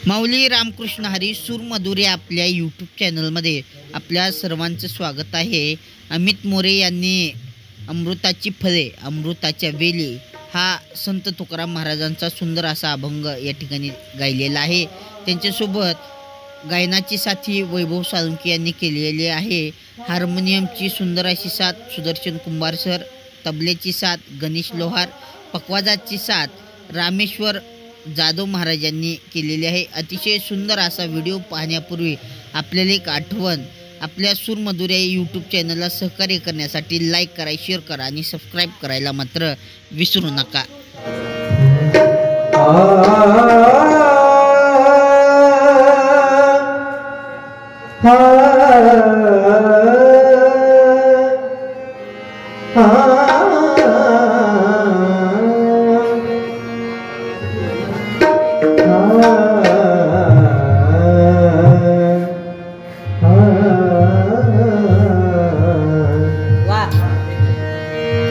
माऊली रामकृष्ण हरी सूरमधुर या आपल्या यूट्यूब चॅनलमध्ये आपल्या सर्वांचं स्वागत आहे। अमित मोरे यांनी अमृताची फळे अमृताच्या वेली हा संत तुकाराम महाराजांचा सुंदर असा अभंग या ठिकाणी गायलेला आहे। त्यांच्यासोबत गायनाची साथी वैभव साळुंखे यांनी केलेली आहे। हार्मोनियमची सुंदर अशी साथ सुदर्शन कुंभार सर, तबल्याची साथ गणेश लोहार, पखवाजाची साथ रामेश्वर जाधव महाराजांनी केलेली आहे। अतिशय सुंदर असा व्हिडिओ पाहण्यापूर्वी आपल्याला एक आठवण, आपल्या सूरमधुर या यूट्यूब चॅनलला सहकार्य करण्यासाठी लाईक करा, शेअर करा आणि सबस्क्राईब करायला मात्र विसरू नका।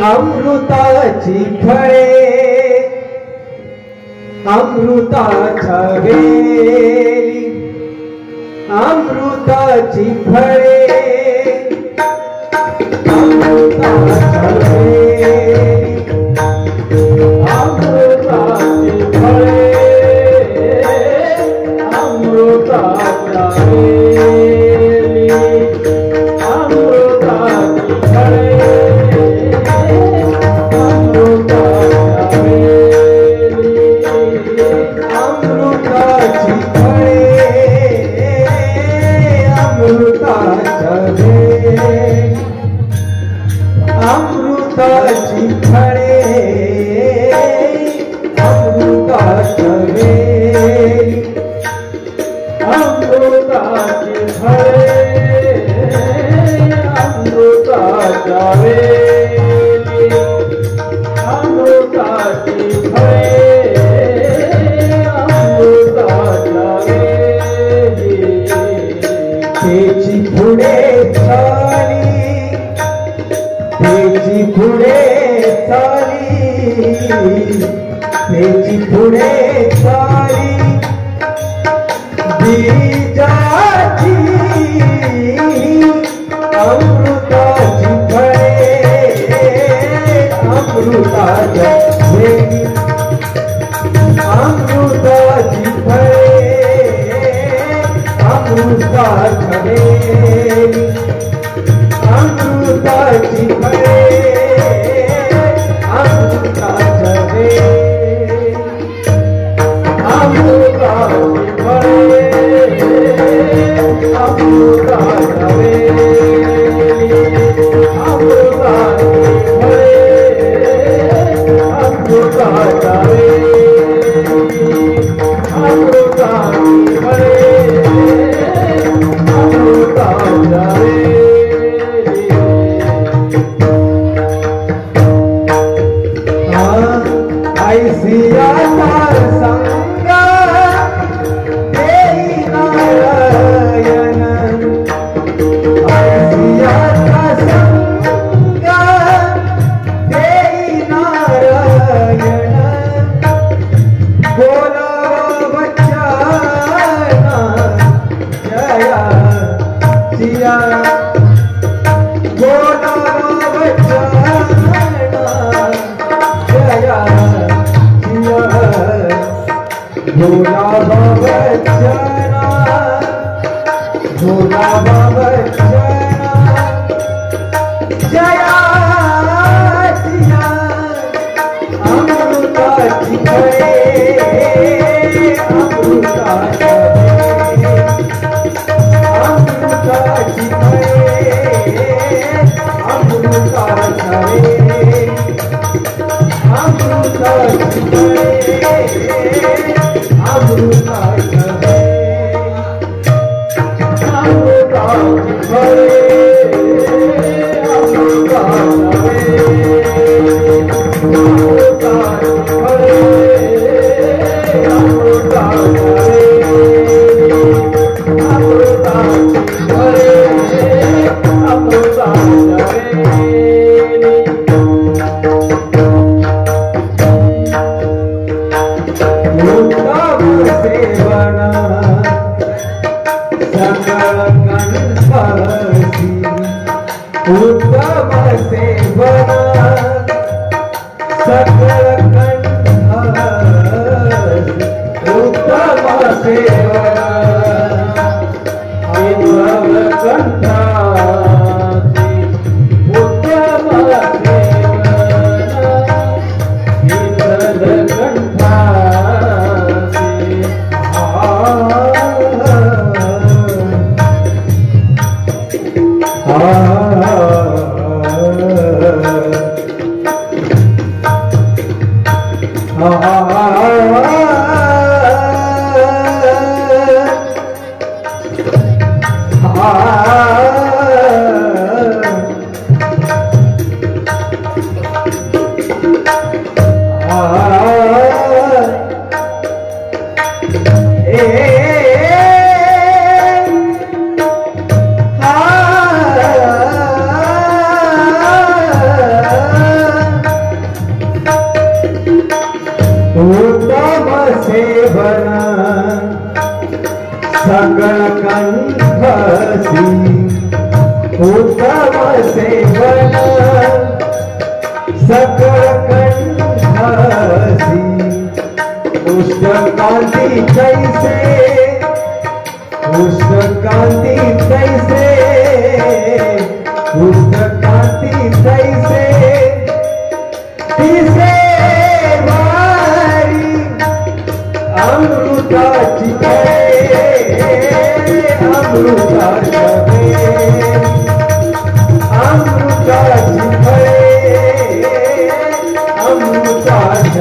अमृताची फळे अमृताच्या वेली, अमृताची फळे अमृताच्या वेली, अमृताची फळे अमृताच्या वेली, अमृताची फळे अमृताची फळे अमृताच्या वेली, अमृताची फळे अमृताच्या वेली, अमृताची फळे अमृताच्या वेली। त्याची पुढे चाली, त्याची पुढे चाली, त्याची पुढे चाली बीजाची अमृताची फळे अमृताच्या वेली, अमृताची फळे अमृताच्या वेली, अमृताची फळे अमृताच्या वेली, अमृताची फळे अमृताच्या वेली, अमृताची फळे अमृताच्या वेली, अमृताची फळे अमृताच्या वेली। ऐसियाचा संग देई नारायण, ऐसियाचा संग देई नारायण, बोलावा वचन जया सिया, बोलावा वचन जया भोला बाबा भोला बाबा जया सिया, अमृताची फळे अमृताच्या वेली, अमृताची फळे अमृताच्या वेली, अमृताची फळे अमृताच्या वेली, अमृताची फळे अमृताच्या वेली, अमृताची फळे अमृताच्या वेली, सेवना सकळ कंठसी उत्तम सेवना सकळ कंठसी उत्तम सेवना विभव कंठासी उत्तम सेवना विठ्ठल कंठासी उत्तम सेवना सकळ कंठसी उत्तम सेवना सकळ कंठसी पुष्पकांती जैसे पुष्पकांती जैसे पुष्पकांती जैसे तिसे अमृताची अमृताच्या अमृताची अमृताच्या अमृताची अमृताच्या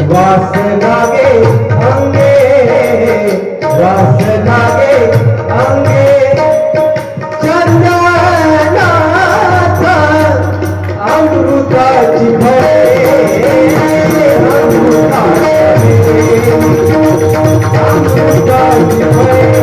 वास लागे अंगे वास लागे अंगे चंदनाथ अमृताची फळे अमृताची फळे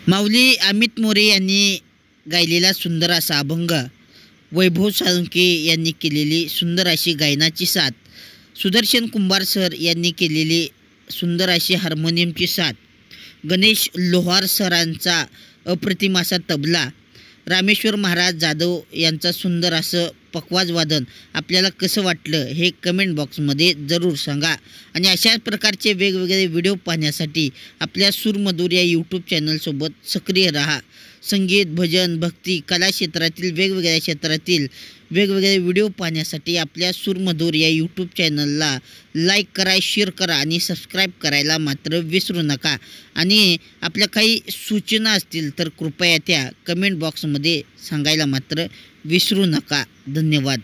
माऊली अमित मोरे यांनी गायलेला सुंदर असा अभंग, वैभव साळुंखे यांनी केलेली सुंदर अशी गायनाची साथ, सुदर्शन कुंभार सर यांनी केलेली सुंदर अशी हार्मोनियमची साथ, गणेश लोहार सरांचा अप्रतिम असा तबला, रामेश्वर महाराज जाधव यांचा सुंदर असं पखवाज वादन आपल्याला कसं वाटलं हे कमेंट बॉक्समध्ये जरूर सांगा. आणि अशाच प्रकारचे वेगवेगळे व्हिडिओ पाहण्यासाठी आपल्या सूरमधुर या यूट्यूब चॅनलसोबत सक्रिय राहा. संगीत, भजन, भक्ती, कला क्षेत्रातील वेगवेगळ्या क्षेत्रातील वेगवेगळे व्हिडिओ पाहण्यासाठी आपल्या सूरमधुर या यूट्यूब चॅनलला लाईक करा, शेअर करा आणि सबस्क्राईब करायला मात्र विसरू नका. आणि आपल्या काही सूचना असतील तर कृपया त्या कमेंट बॉक्समध्ये सांगायला मात्र विसरू नका. धन्यवाद.